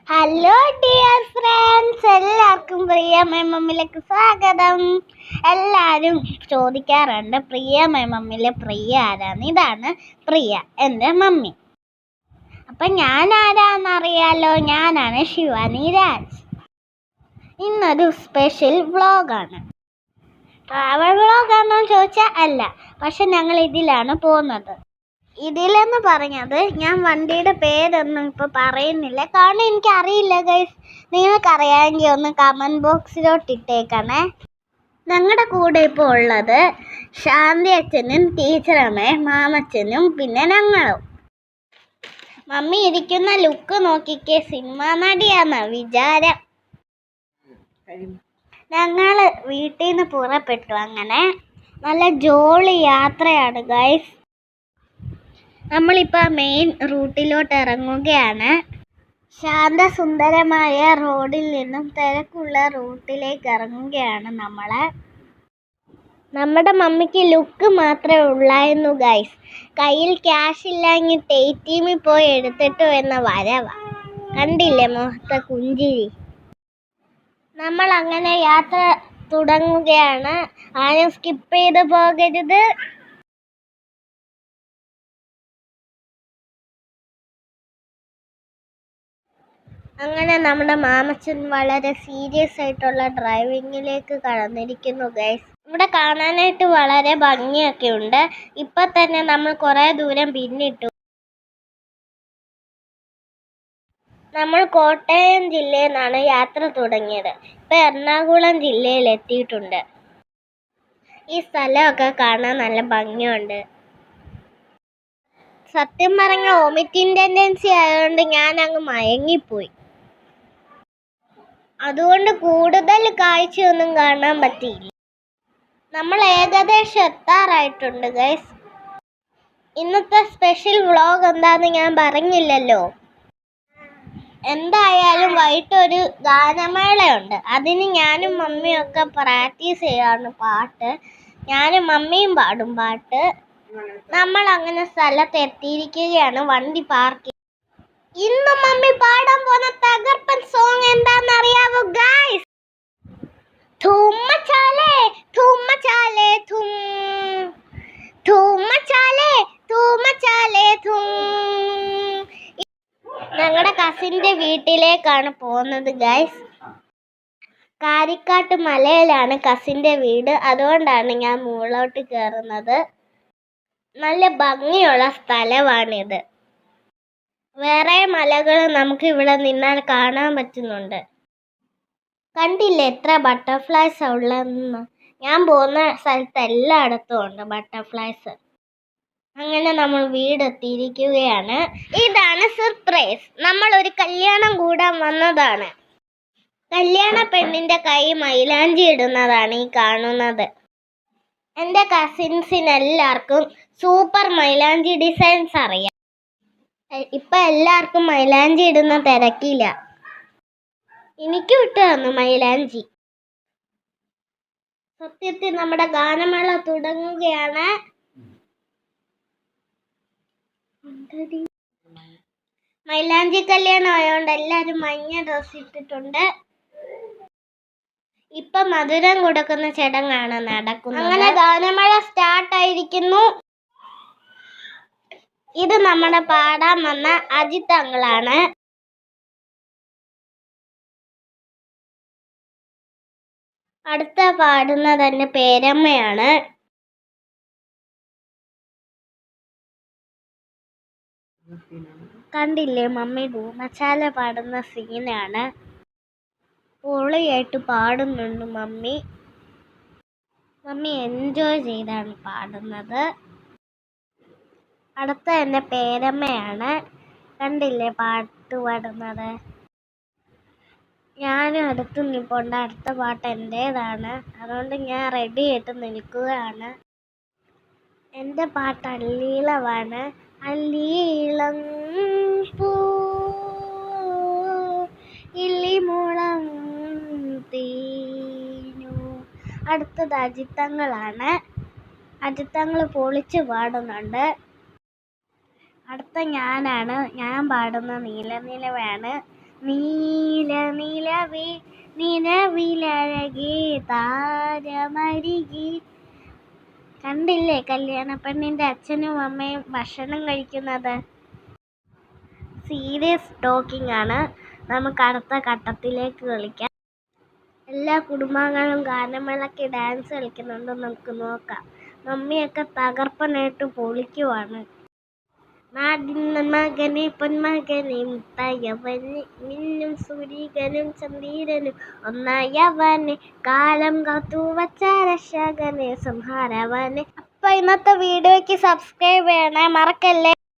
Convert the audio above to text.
Hello dear friends, എല്ലാവർക്കും പ്രിയ മമ്മിലേക്ക് സ്വാഗതം. എല്ലാവരും ചോദിക്കാറുണ്ട് പ്രിയ മമ്മിലെ പ്രിയ ആരാന്ന്. ഇതാണ് പ്രിയ, എൻ്റെ മമ്മി. അപ്പം ഞാൻ ആരാന്നറിയാലോ, ഞാനാണ് ശിവാനി രാജ്. ഇന്നൊരു സ്പെഷ്യൽ വ്ളോഗാണ്. ട്രാവൽ വ്ളോഗാണോ ചോദിച്ചാൽ അല്ല, പക്ഷെ ഞങ്ങൾ ഇതിലാണ് പോകുന്നത്. ഇതിലെന്ന് പറഞ്ഞത് ഞാൻ വണ്ടിയുടെ പേരൊന്നും ഇപ്പോൾ പറയുന്നില്ല, കാരണം എനിക്കറിയില്ല ഗൈസ്. നിങ്ങൾക്കറിയാമെങ്കിൽ ഒന്ന് കമൻറ്റ് ബോക്സിലോട്ട് ഇട്ടേക്കണേ. ഞങ്ങളുടെ കൂടെ ഇപ്പോൾ ഉള്ളത് ശാന്തി അച്ഛനും ടീച്ചറമ്മയും മാമച്ചനും പിന്നെ ഞങ്ങളും. മമ്മി ഇരിക്കുന്ന ലുക്ക് നോക്കിക്കേ, സിനിമാ നടിയാന്ന വിചാരം. ഞങ്ങൾ വീട്ടിൽ നിന്ന് പുറപ്പെട്ടു. അങ്ങനെ നല്ല ജോളി യാത്രയാണ് ഗൈസ്. നമ്മളിപ്പോൾ മെയിൻ റൂട്ടിലോട്ട് ഇറങ്ങുകയാണ്. ശാന്തസുന്ദരമായ റോഡിൽ നിന്നും തിരക്കുള്ള റൂട്ടിലേക്ക് ഇറങ്ങുകയാണ് നമ്മുടെ മമ്മിക്ക് ലുക്ക് മാത്രമേ ഉള്ളായിരുന്നു ഗൈസ്. കയ്യിൽ ക്യാഷ് ഇല്ലാഞ്ഞിട്ട് ATM പോയി എടുത്തിട്ട് എന്ന വരവാ. കണ്ടില്ലേ മുഖത്തെ പുഞ്ചിരി. നമ്മൾ അങ്ങനെ യാത്ര തുടങ്ങുകയാണ്. ആരും സ്കിപ്പ് ചെയ്ത് പോകരുത്. അങ്ങനെ നമ്മുടെ മാമച്ചൻ വളരെ സീരിയസ് ആയിട്ടുള്ള ഡ്രൈവിങ്ങിലേക്ക് കടന്നിരിക്കുന്നു ഗൈസ്. ഇവിടെ കാണാനായിട്ട് വളരെ ഭംഗിയൊക്കെ ഉണ്ട്. ഇപ്പം തന്നെ നമ്മൾ കുറേ ദൂരം പിന്നിട്ടു. നമ്മൾ കോട്ടയം ജില്ലയിൽ നിന്നാണ് യാത്ര തുടങ്ങിയത്. ഇപ്പം എറണാകുളം ജില്ലയിൽ എത്തിയിട്ടുണ്ട്. ഈ സ്ഥലമൊക്കെ കാണാൻ നല്ല ഭംഗിയുണ്ട്. സത്യം പറഞ്ഞ വോമിറ്റിംഗ് ടെൻഡൻസി ആയതുകൊണ്ട് ഞാൻ അങ്ങ് മയങ്ങിപ്പോയി. അതുകൊണ്ട് കൂടുതൽ കാഴ്ചയൊന്നും കാണാൻ പറ്റിയില്ല. നമ്മൾ ഏകദേശം എത്താറായിട്ടുണ്ട് ഗൈസ്. ഇന്നത്തെ സ്പെഷ്യൽ വ്ളോഗ് എന്താന്ന് ഞാൻ പറഞ്ഞില്ലല്ലോ. എന്തായാലും വൈകിട്ടൊരു ഗാനമേളയുണ്ട്. അതിന് ഞാനും മമ്മിയും ഒക്കെ പ്രാക്ടീസ് ചെയ്യാണ് പാട്ട്. ഞാനും മമ്മിയും പാടും പാട്ട്. നമ്മൾ അങ്ങനെ സ്ഥലത്ത് എത്തിയിരിക്കുകയാണ്. വണ്ടി പാർക്ക്. ഇന്ന് മമ്മി പാടാൻ പോകുന്ന തകർപ്പൻ സോങ് എന്താണെന്നറിയാവോ ഗൈസ്? ധൂം മച്ചാലേ ധൂം മച്ചാലേ ധൂം, ധൂം മച്ചാലേ ധൂം മച്ചാലേ ധൂം. ഞങ്ങളുടെ കസിൻ്റെ വീട്ടിലേക്കാണ് പോകുന്നത് ഗൈസ്. കാരിക്കാട്ട് മലയിലാണ് കസിൻ്റെ വീട്. അതുകൊണ്ടാണ് ഞാൻ മുകളിലോട്ട് കയറുന്നത്. നല്ല ഭംഗിയുള്ള സ്ഥലമാണിത്. വേറെ മലകൾ നമുക്ക് ഇവിടെ നിന്നാൽ കാണാൻ പറ്റുന്നുണ്ട്. കണ്ടില്ലേ എത്ര ബട്ടർഫ്ലൈസ് ഉള്ളതെന്ന്? ഞാൻ പോകുന്ന സ്ഥലത്ത് എല്ലായിടത്തും ഉണ്ട് ബട്ടർഫ്ലൈസ്. അങ്ങനെ നമ്മൾ വീടെത്തിയിരിക്കുകയാണ്. ഇതാണ് സർപ്രൈസ്. നമ്മൾ ഒരു കല്യാണം കൂടാൻ വന്നതാണ്. കല്യാണ പെണ്ണിൻ്റെ കൈ മൈലാഞ്ചി ഇടുന്നതാണ് ഈ കാണുന്നത്. എൻ്റെ കസിൻസിനെല്ലാവർക്കും സൂപ്പർ മൈലാഞ്ചി ഡിസൈൻസ് അറിയാം. ഇപ്പം എല്ലാവർക്കും മൈലാഞ്ചി ഇടുന്ന തിരക്കില്ല. എനിക്ക് വിട്ടു തന്നു മൈലാഞ്ചി. സത്യത്തിൽ നമ്മുടെ ഗാനമേള തുടങ്ങുകയാണ്. മൈലാഞ്ചി കല്യാണം ആയതുകൊണ്ട് എല്ലാവരും മഞ്ഞ ഡ്രസ് ഇട്ടിട്ടുണ്ട്. ഇപ്പൊ മധുരം കൊടുക്കുന്ന ചടങ്ങാണ് നടക്കുന്നത്. അങ്ങനെ ഗാനമേള സ്റ്റാർട്ടായിരിക്കുന്നു. ഇത് നമ്മുടെ പാടാൻ വന്ന അജിത് അങ്കിളാണ്. അടുത്ത പാടുന്നത് എൻ്റെ പേരമ്മയാണ്. കണ്ടില്ലേ മമ്മി ധൂമച്ചാല പാടുന്ന സീനാണ്. പൊളിയായിട്ട് പാടുന്നുണ്ട് മമ്മി. മമ്മി എൻജോയ് ചെയ്താണ് പാടുന്നത്. അടുത്ത എൻ്റെ പേരമ്മയാണ്. കണ്ടില്ലേ പാട്ട് പാടുന്നത്. ഞാനും അടുത്ത് നിൽപ്പുണ്ട്. അടുത്ത പാട്ട് എൻ്റേതാണ്. അതുകൊണ്ട് ഞാൻ റെഡി ആയിട്ട് നിൽക്കുകയാണ്. എൻ്റെ പാട്ട് അല്ലീളമാണ്. അല്ലീളം പൂ ഇല്ലിമുളം തീനു. അടുത്തത് അജിത്തങ്ങളാണ്. അജിത്തങ്ങൾ പൊളിച്ച് പാടുന്നുണ്ട്. അടുത്ത ഞാനാണ്. ഞാൻ പാടുന്ന നീല നിലവാണ്. നീല നിലവേ നിലവിലഴകേ താരമരികെ. കണ്ടില്ലേ കല്യാണ പെണ്ണിന്റെ അച്ഛനും അമ്മയും ഭക്ഷണം കഴിക്കുന്നത്? സീരിയസ് ടോക്കിംഗ് ആണ്. നമുക്ക് അടുത്ത ഘട്ടത്തിലേക്ക് കളിക്കാം. എല്ലാ കുടുംബാംഗങ്ങളും ഗാനമേളയ്ക്ക് ഡാൻസ് കളിക്കുന്നുണ്ട്, നമുക്ക് നോക്കാം. മമ്മിയൊക്കെ തകർപ്പനായിട്ട് പൊളിക്കുവാണ്. നാടിന്ന മകനെ പൊന്മകനെ മുത്തായവനെ മിന്നും സൂര്യനും ചന്ദ്രനും ഒന്നായവനെ കാലം കാത്തു വച്ച രക്ഷകനെ സംഹാരവനെ. അപ്പൊ ഇന്നത്തെ വീഡിയോയ്ക്ക് സബ്സ്ക്രൈബ് ചെയ്യണേ, മറക്കല്ലേ.